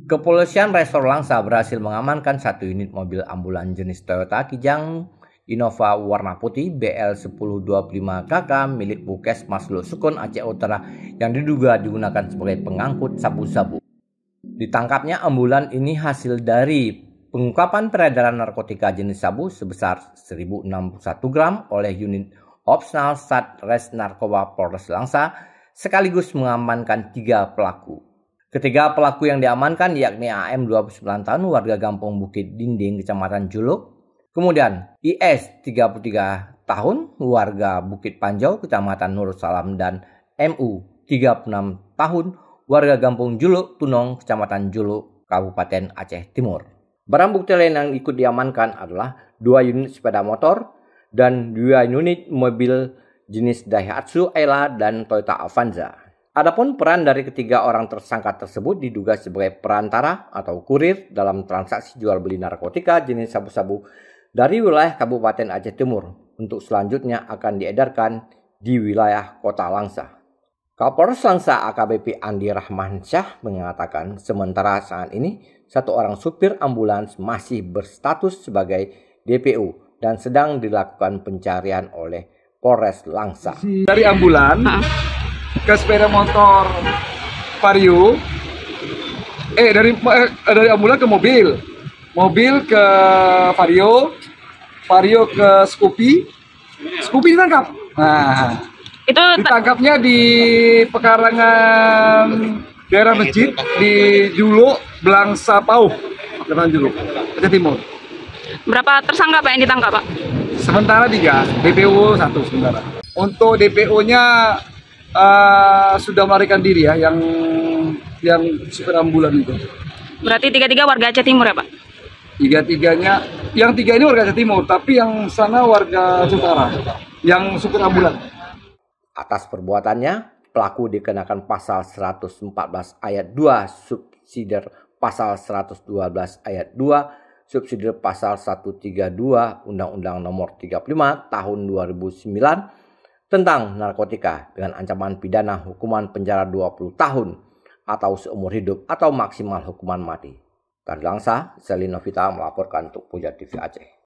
Kepolisian Resor Langsa berhasil mengamankan satu unit mobil ambulan jenis Toyota Kijang Innova warna putih BL1025KK milik Puskesmas Lusukun Aceh Utara yang diduga digunakan sebagai pengangkut sabu-sabu. Ditangkapnya ambulan ini hasil dari pengungkapan peredaran narkotika jenis sabu sebesar 1061 gram oleh unit Opsional Satres Narkoba Polres Langsa sekaligus mengamankan 3 pelaku. Ketiga pelaku yang diamankan yakni AM 29 tahun warga Kampung Bukit Dinding Kecamatan Juluk, kemudian IS 33 tahun warga Bukit Panjau Kecamatan Nur Salam dan MU 36 tahun warga Kampung Juluk Tunong Kecamatan Juluk Kabupaten Aceh Timur. Barang bukti lain yang ikut diamankan adalah 2 unit sepeda motor dan 2 unit mobil jenis Daihatsu Ayla dan Toyota Avanza. Adapun peran dari ketiga orang tersangka tersebut diduga sebagai perantara atau kurir dalam transaksi jual beli narkotika jenis sabu-sabu dari wilayah Kabupaten Aceh Timur untuk selanjutnya akan diedarkan di wilayah Kota Langsa. Kapolres Langsa AKBP Andi Rahmansyah mengatakan sementara saat ini satu orang supir ambulans masih berstatus sebagai DPO dan sedang dilakukan pencarian oleh Polres Langsa. Dari ambulan ke sepeda motor Vario, dari ambulan ke mobil ke Vario ke Scoopy ditangkap. Nah, itu ditangkapnya di pekarangan daerah masjid di Juluk, Belangsa Pauh, Juluk, Aceh Timur. Berapa tersangka Pak yang ditangkap Pak? Sementara 3, DPO 1 sementara. Untuk DPO-nya sudah melarikan diri ya, yang supir ambulan itu. Berarti 3 warga Aceh Timur ya Pak? 3-3-nya, yang 3 ini warga Aceh Timur, tapi yang sana warga Aceh Utara, yang supir ambulan. Atas perbuatannya, pelaku dikenakan pasal 114 ayat 2 subsidiar pasal 112 ayat 2 subsidiar pasal 132 Undang-Undang Nomor 35 Tahun 2009 tentang narkotika dengan ancaman pidana hukuman penjara 20 tahun atau seumur hidup atau maksimal hukuman mati. Dari Langsa, Selin Novita melaporkan untuk Puja TV Aceh.